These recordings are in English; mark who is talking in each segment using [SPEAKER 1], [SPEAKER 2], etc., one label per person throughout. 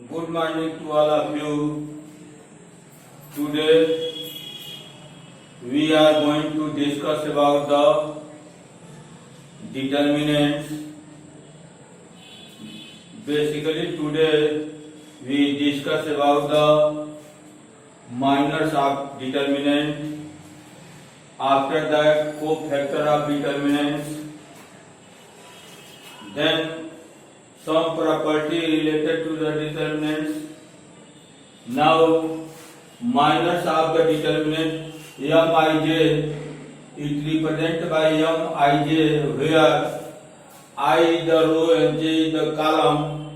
[SPEAKER 1] Good morning to all of you. Today we are going to discuss about the determinants. Basically today we discuss about the minors of determinant. After that cofactor of determinants. Then some property related to the determinants. Now minors of the determinant Mij is represented by Mij, where I is the row and J is the column.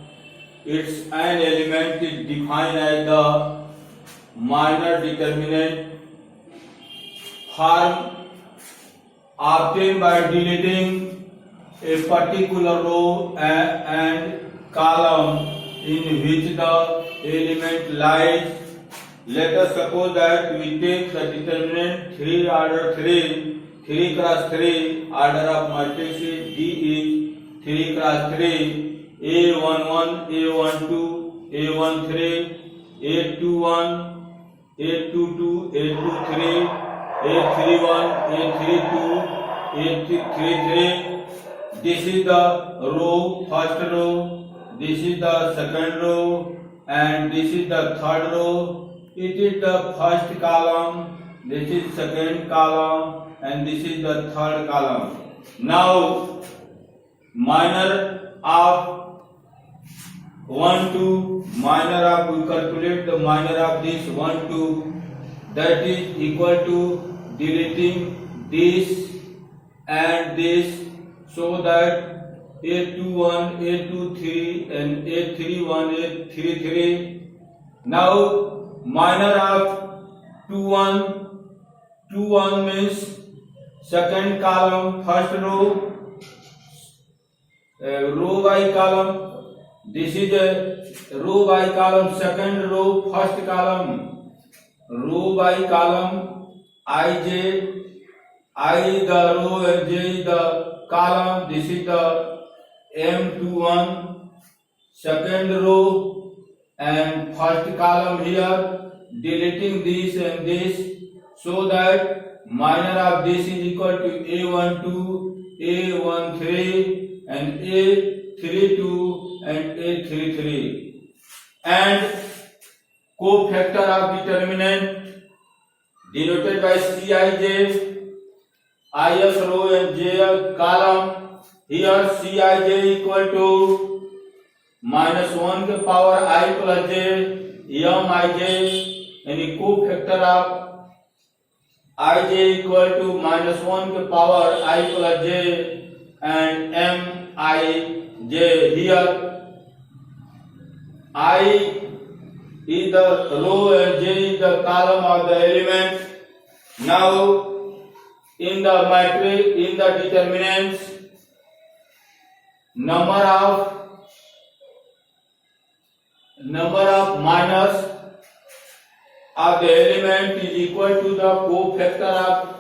[SPEAKER 1] Its an element is defined as the minor determinant form obtained by deleting a particular row and column in which the element lies. Let us suppose that we take the determinant 3 order 3 cross 3 order of matrix is D is 3 cross 3, A11, A12, A13, A21, A22, A23, A31, A32, A33. This is the row, first row, this is the second row, and this is the third row. It is the first column, this is second column, and this is the third column. Now, minor of 1 2, minor of, we calculate the minor of this 1 2, that is equal to deleting this and this, so that A21, A23 and A31, A33. Now minor of 2 1 means second column, first row, row by column. This is a row by column, second row, first column, row by column. Ij, I the row and J is the column. This is the M21, second row and first column here, deleting this and this, so that minor of this is equal to A12, A13 and A32 and A33. And cofactor of determinant denoted by Cij, Is row and J column. Here Cij equal to minus 1 के power I plus J, Mij, and cofactor of Ij equal to minus 1 के power I plus J and Mij. Here I is the row and J is the column of the element. Now in the matrix, in the determinants, number of minors of the element is equal to the cofactor of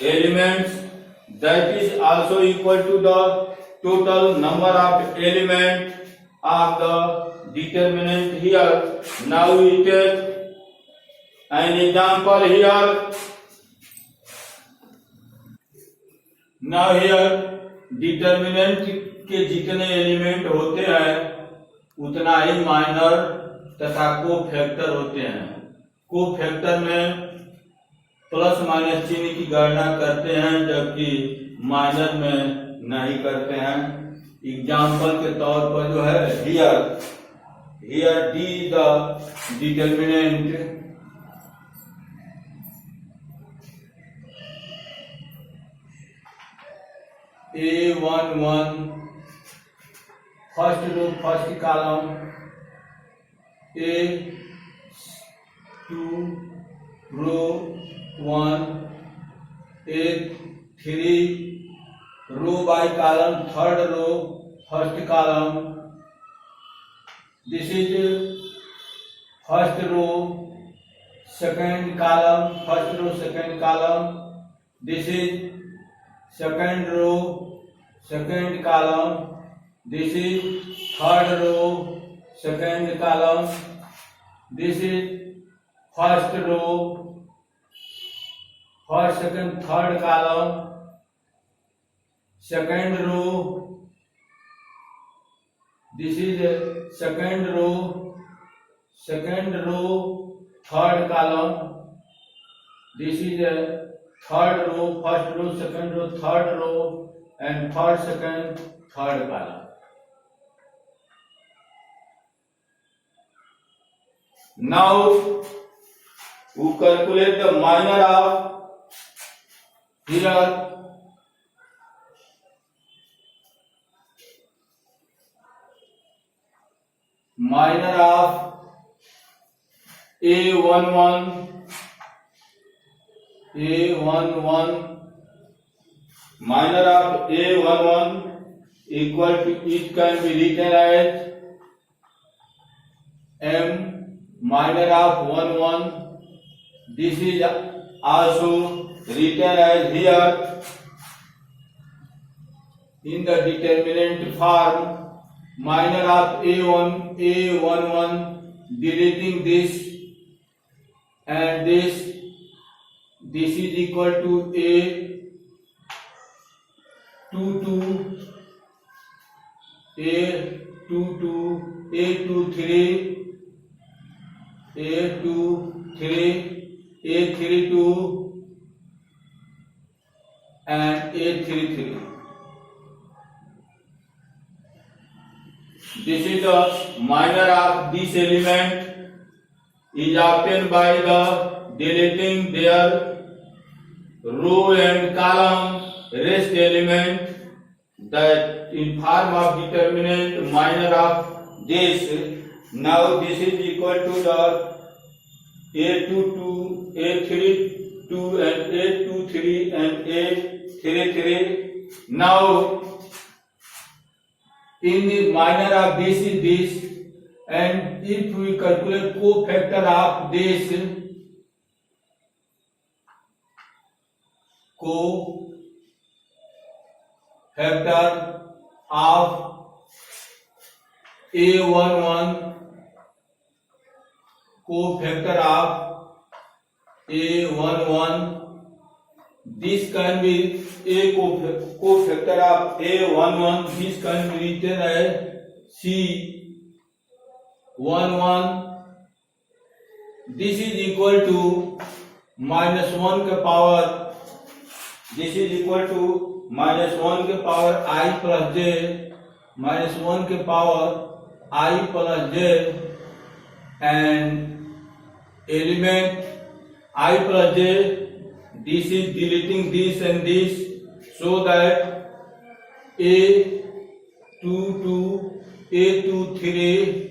[SPEAKER 1] elements, that is also equal to the total number of element of the determinant here. Now we take an example here. Now here determinant के जितने element होते हैं उतना ही minor तथा cofactor होते हैं। Cofactor में plus minus चिन्ह की गणना करते हैं, जबकि माइनर में नहीं करते हैं। एग्जाम्पल के तौर पर जो है here D the determinant A11, first row, first column, A2, row 1, A3, row by column, third row, first column. This is first row, second column, first row, second column. This is second row, second column. This is third row, second column. This is first row, first, second, third column, second row. This is the second row, third column. This is the third row, first row, second row, third row, and third, second, third column. Now we calculate the minor of here. Minor of A11, minor of A11 equal to, it can be written as M minor of 11. This is also written as here in the determinant form. Minor of A11, deleting this and this is equal to A22, A23, A32, and A33. This is the minor of this element is obtained by the deleting their row and column rest element, that in form of determinant minor of this. Now this is equal to the A22, A32, and A23 and A33. Now in the minor of this is this, and if we calculate cofactor of this, cofactor of A11, cofactor of A11, this can be a cofactor of A11, this can be written as C11. This is equal to -1 के power, this is equal to -1 के power I plus j, -1 के power I plus j, and element I plus j. This is deleting this and this, so that A22, A23,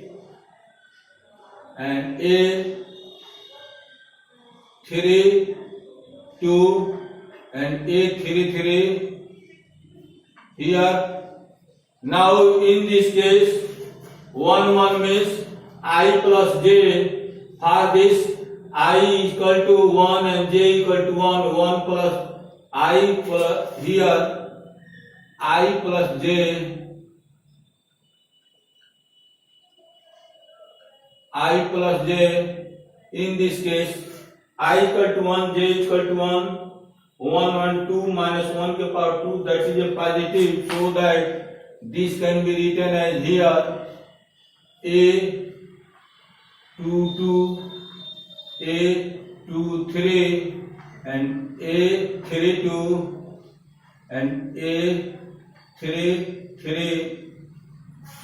[SPEAKER 1] and A32 and A33 here. Now in this case 1 means I plus j. For this I equal to 1 and j equal to 1 plus I plus here I plus j, I plus j. In this case I equal to 1, j equal to 1, 1 2 minus 1 के power 2, that is a positive, so that this can be written as here A22, A23 and A32 and A33,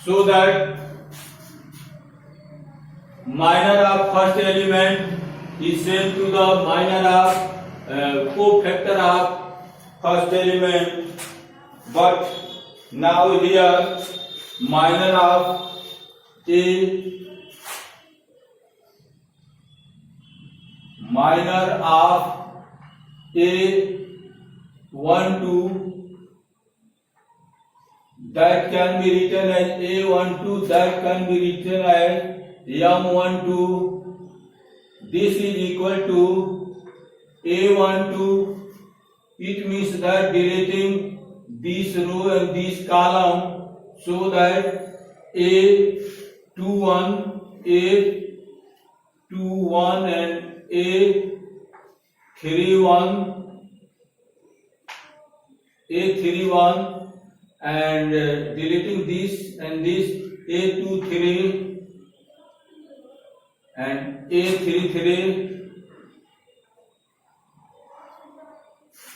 [SPEAKER 1] so that minor of first element is same to the minor of cofactor of first element, but now here minor of A12, that can be written as A12, that can be written as M12. This is equal to A12. It means that deleting this row and this column, so that A22 2 1, A 2 1 and A 3 1, A 3 1, and deleting this and this, A 2 3 and A 3 3.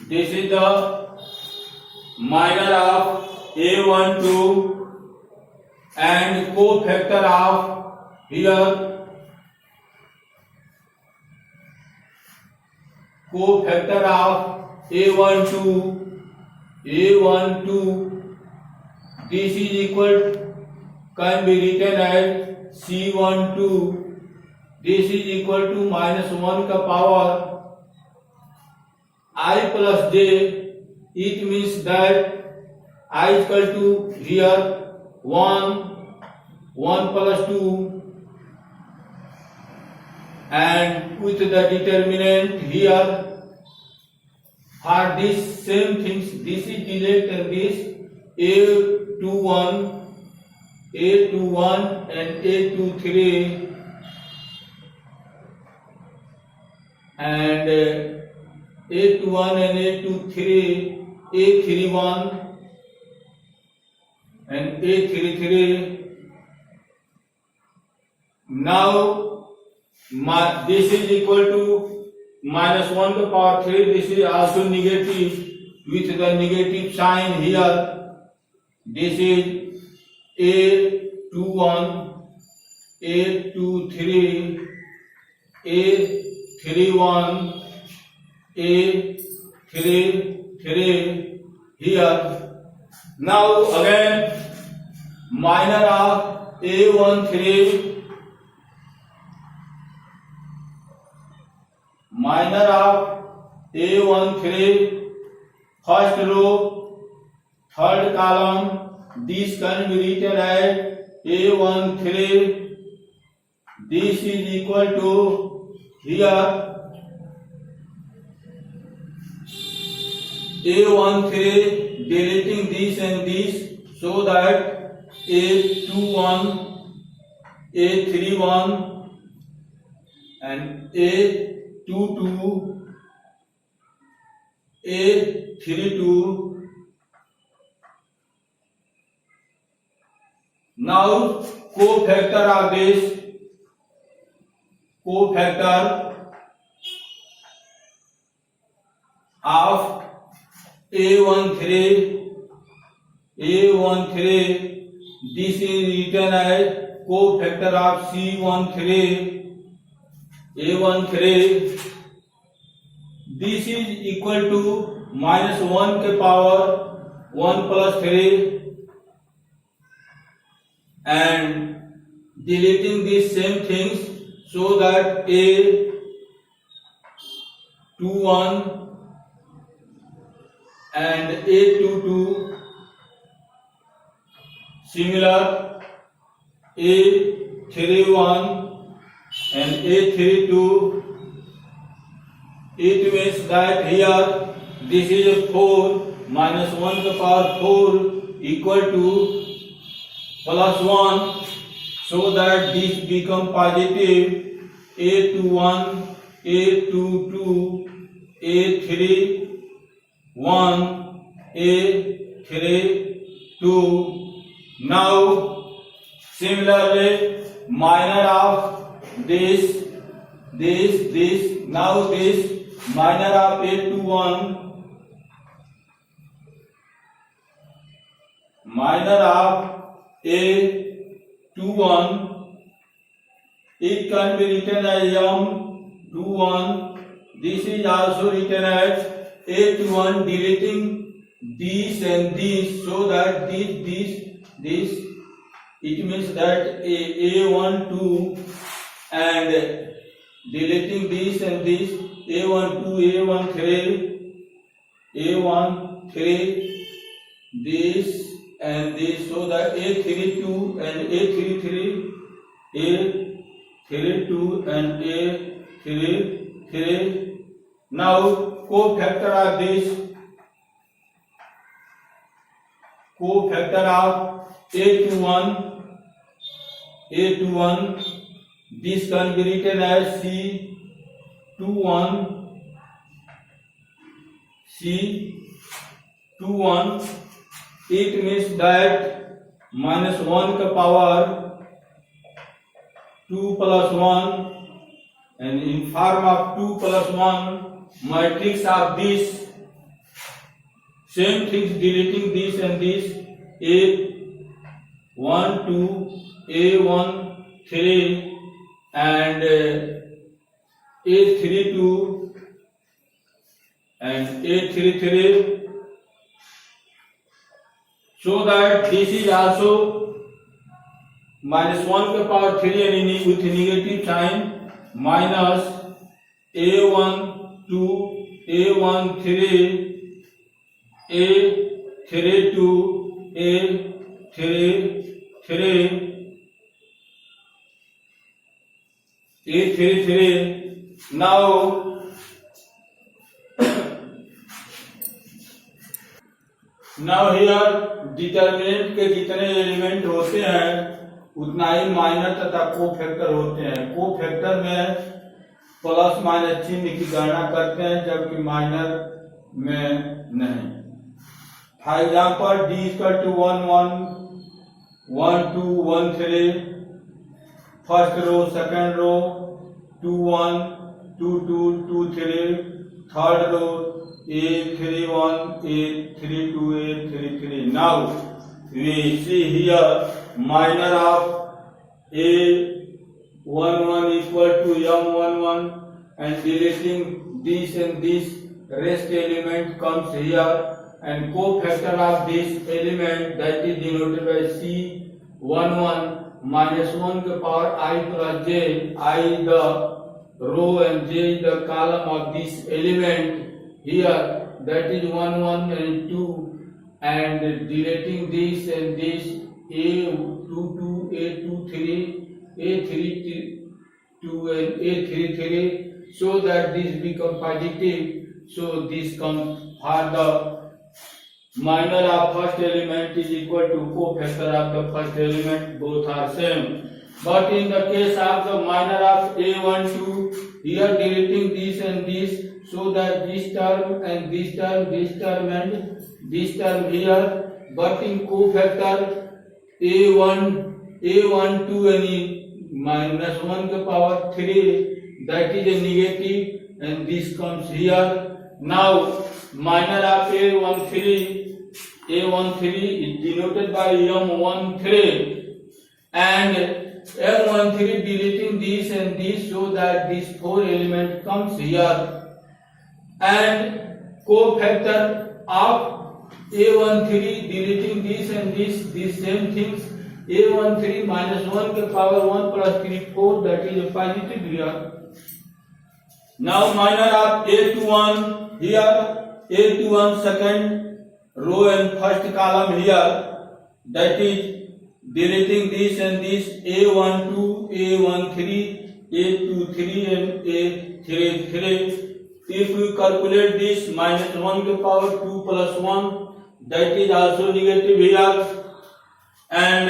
[SPEAKER 1] This is the minor of A12 and cofactor of here cofactor of A12 this is equal can be written as C12. This is equal to -1 का power I plus j. It means that I is equal to here 1 plus 2 and with the determinant here for this same things, this is delete and this A21 and A23 and A21 and A23, A31 and A33. Now this is equal to -1 to power 3. This is also negative with the negative sign here. This is A21, A23, A31, A33 here. Now again minor of A13, minor of A13, first row, third column. This can be written as A13. This is equal to here A13 deleting this and this, so that A21, A31 and A22, A32. Now cofactor of this, cofactor of A13, this is written as cofactor of C13, A13. This is equal to -1 के power 1 plus 3 and deleting these same things, so that A21 and A22 similar, A31 and A32. It means that here this is 4 -1 to power 4 equal to +1, so that this become positive. A21, A22, A31, A32. Now similarly minor of this. Now this minor of A21, minor of A21, it can be written as M21. This is also written as A21 deleting this and this, so that this. It means that A12 and deleting this and this, A12, A13, this and this, so that A32 and A33, A32 and A33. Now cofactor of this, cofactor of A21, A21. This can be written as C21. C21. It means that -1 का power 2 plus 1, and in form of 2 plus 1 matrix of this, same things deleting this and this, A1 2, A1 3 and A3 2 and A3 3, so that this is also -1 का power 3 and with negative sign, minus A1 2, A1 3, A3 2, A3 3, A3 3. Now here determinant के जितने element होते हैं उतना ही minor तथा cofactor होते हैं। Cofactor में प्लस माइनस चिन्ह की गणना करते हैं, जबकि माइनर में नहीं। For example D = 1 1 1 2 1 3, first row, second row 2 1 2 2 2 3, third row A3 1 A3 2 A3 3. Now we see here minor of A11 equal to M11, and deleting this and this, rest element comes here, and cofactor of this element, that is denoted by C11 -1 के power I plus j. I the row and j is the column of this element here, that is 1 1 and 2, and deleting this and this, A2 2 A2 3 A3 2 and A3 3, so that this become positive. So this comes for the minor of first element is equal to cofactor of the first element, both are same. But in the case of the minor of A12, here deleting this and this, so that this term and this term, this term and this term here, but in cofactor A12 any -1 के power 3, that is a negative, and this comes here. Now minor of A13 is denoted by M13, and M13 deleting this and this, so that this 4 element comes here, and cofactor of A13 deleting this and this, these same things, A13 -1 के power 1 plus 3 4, that is a positive here. Now minor of A21, here A21 second row and first column here, that is deleting this and this, A12 A13 A23 and A33. If we calculate this, -1 के power 2 plus 1, that is also negative here, and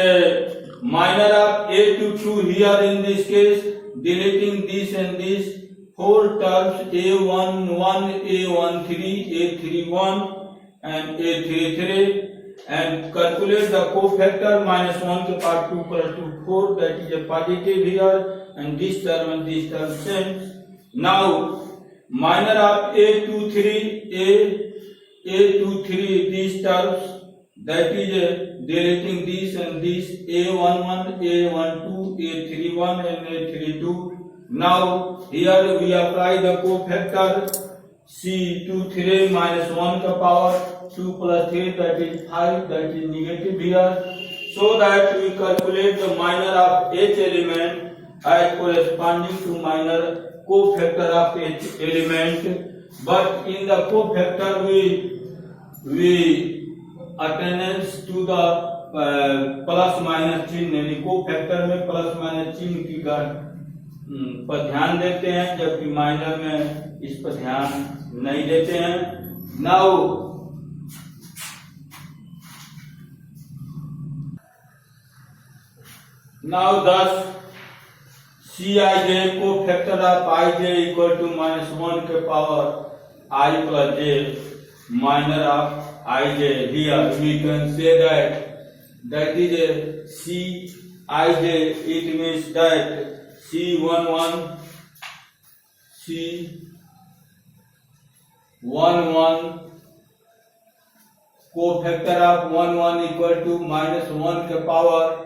[SPEAKER 1] minor of A22 here in this case, deleting this and this, 4 terms, A11 A13 A31 and A33, and calculate the cofactor, -1 के power 2 plus 2 4, that is a positive here, and this term same. Now minor of A23 these terms, that is deleting this and this, A11 A12 A31 and A32. Now here we apply the cofactor C23 -1 का power 2 plus 3, that is 5, that is negative here, so that we calculate the minor of each element as corresponding to minor cofactor of each element. But in the cofactor we attendance to the plus minus चिन्ह, यानी cofactor में plus minus चिन्ह की पर ध्यान देते हैं, जबकि माइनर में इस पर ध्यान नहीं देते हैं। Now Now thus Cij cofactor of ij equal to minus 1 के power I plus j minor of ij. Here we can say that is a Cij. It means that C11 cofactor of 1 equal to minus 1 के power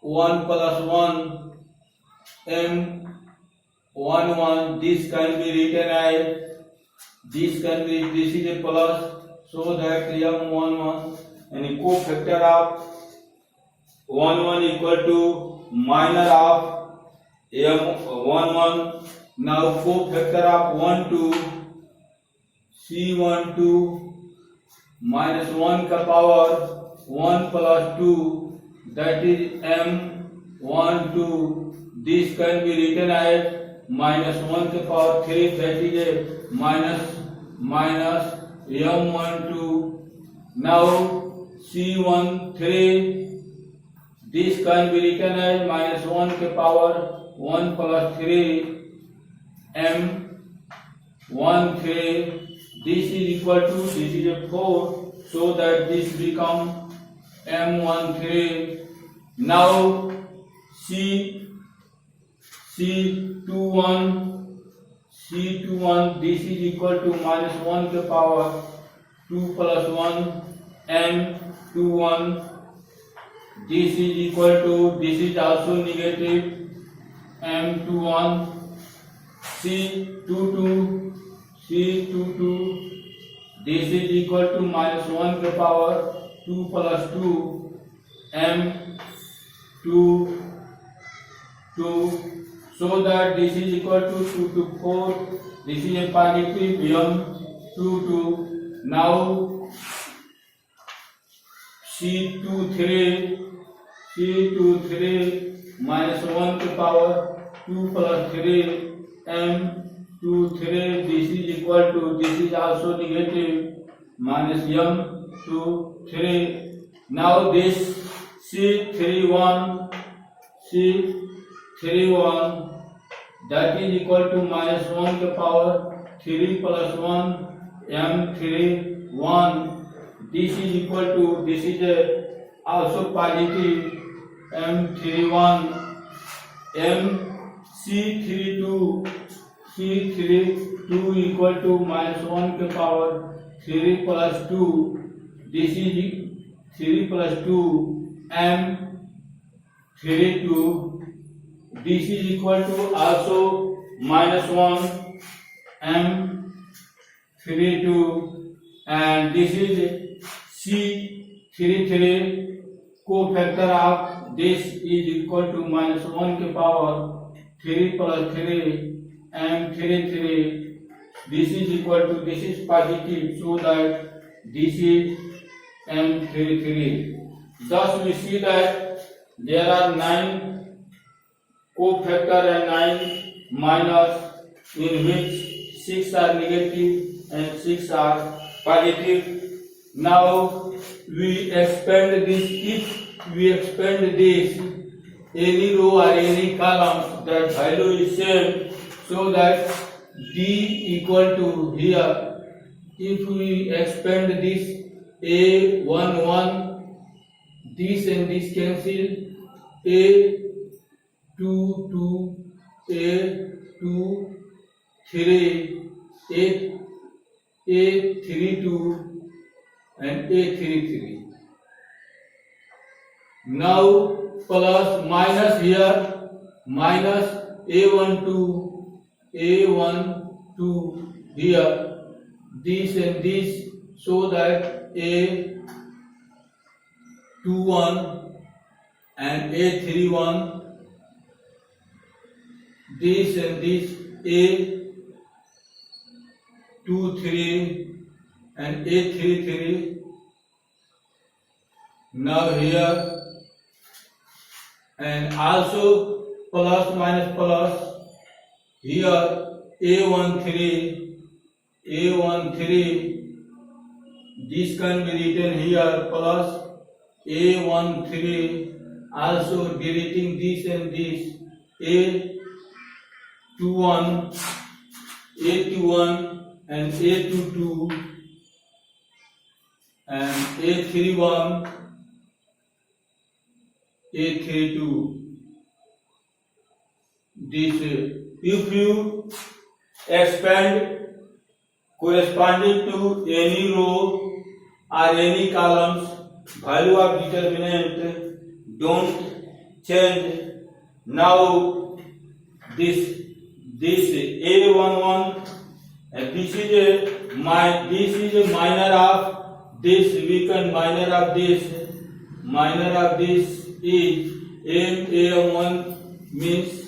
[SPEAKER 1] 1 plus 1 m11. This can be written as this is a plus, so that m11 and cofactor of 1 equal to minor of m11. Now cofactor of 1 2 C12 minus 1 का power 1 plus 2, that is m12. This can be written as minus 1 के power 3, that is a minus m12. Now C13, this can be written as minus 1 के power 1 plus 3 m13. This is equal to, this is a 4, so that this become m13. Now C21, this is equal to minus 1 के power 2 plus 1 m21. This is equal to, this is also negative m21. C22, this is equal to minus 1 के power 2 plus 2 m22, so that this is equal to 2 to 4. This is a positive m22. Now C23 minus 1 के power 2 plus 3 m23. This is equal to, this is also negative minus m23. Now this C31, that is equal to minus 1 के power 3 plus 1 m31. This is equal to, this is also positive m31. C32 equal to minus 1 के power 3 plus 2. This is 3 plus 2 m32. This is equal to also minus 1 m32, and this is C33 cofactor of this is equal to minus 1 के power 3 plus 3 m33. This is equal to, this is positive, so that this is m33. Thus we see that there are 9 cofactor and 9 minors, in which 6 are negative and 6 are positive. Now we expand this. If we expand this, any row or any column, that value is same, so that D equal to here. If we expand this A11, this and this cancel, A22, A23, A32 and A33. Now plus minus here, minus A12 here, this and this, so that A21 and A31, this and this, A23 and A33. Now here, and also plus minus plus here, A13, this can be written here plus A13, also deleting this and this, A21 and A22 and A31 A32. This if you expand corresponding to any row or any columns, value of determinant don't change. Now this A11 and this is a minor of this. We can minor of this is A1 means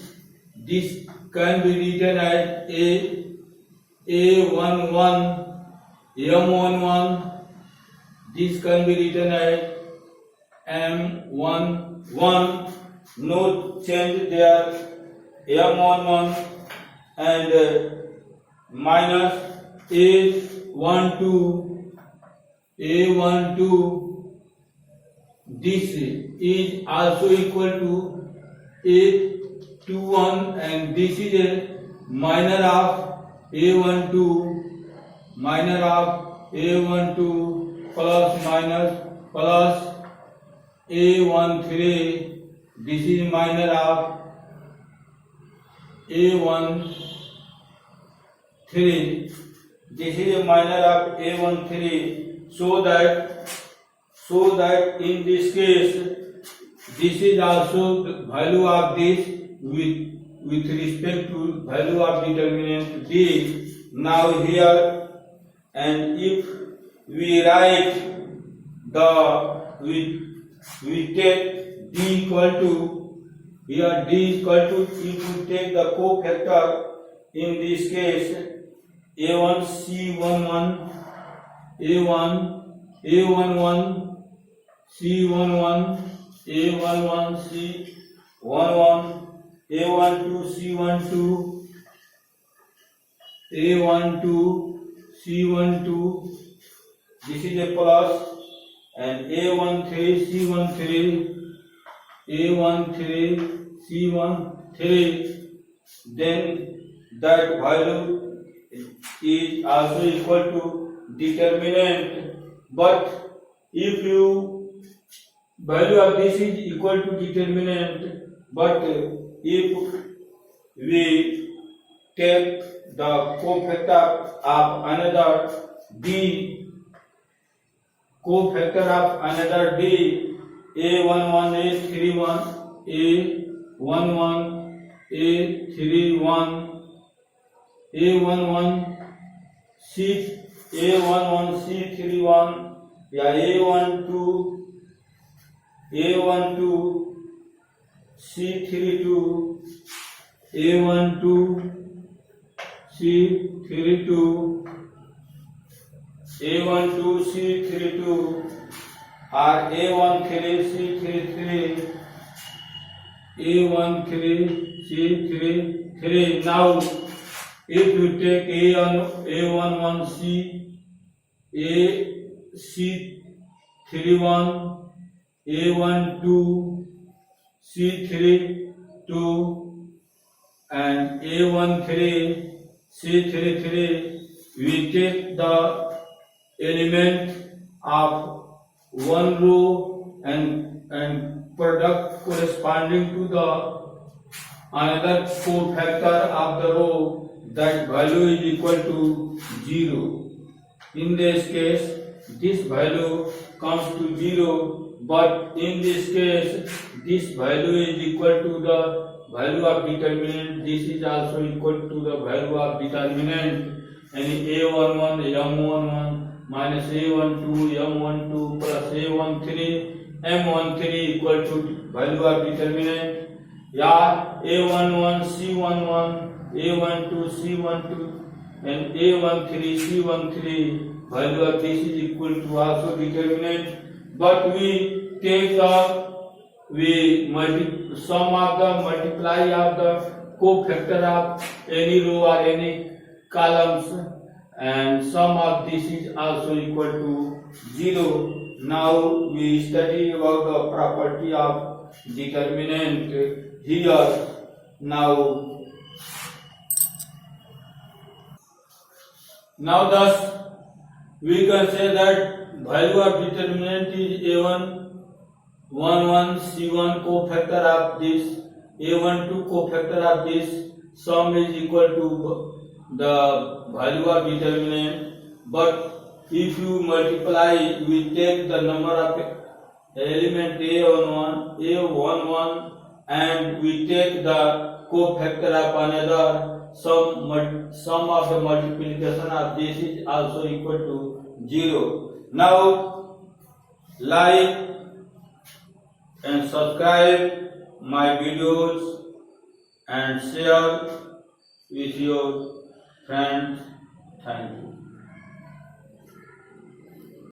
[SPEAKER 1] this can be written as A11 M11. This can be written as M11. No change there. M11 and minus A12. This is also equal to A21 and this is a minor of A12 plus minus plus A13. This is minor of A13. This is a minor of A13. So that in this case, this is also the value of this with respect to value of determinant D. Now here, and if we write we take D equal to, here D equal to, if we take the cofactor in this case A1 C11 A11 C11 A11 C11 A12 C12 A12 C12. This is a plus and A13 C13 A13 C13. Then that value is also equal to determinant. But if you value of this is equal to determinant, but if we take the cofactor of another D, A11 A31 A11 A31 A11 C31 या A12 C32 A12 C32 A12 C32 or A13 C33 A13 C33. Now if you take A11 C C31 A12 C32 and A13 C33, we take the element of one row and product corresponding to the another cofactor of the row. That value is equal to 0. In this case, this value comes to 0, but in this case, this value is equal to the value of determinant. This is also equal to the value of determinant. And A11 M11 minus A12 M12 plus A13 M13 equal to value of determinant. Yeah, A11 C11 A12 C12 and A13 C13, value of this is equal to also determinant. But we take the sum of the multiply of the cofactor of any row or any columns, and sum of this is also equal to 0. Now we study about the property of determinant here. Now thus we can say that value of determinant is A1 1 C1 cofactor of this, A1 2 cofactor of this, sum is equal to the value of determinant. But if you multiply, we take the number of element A11 and we take the cofactor of another, sum of the multiplication of this is also equal to 0. Now like and subscribe my videos and share with your friends. Thank you.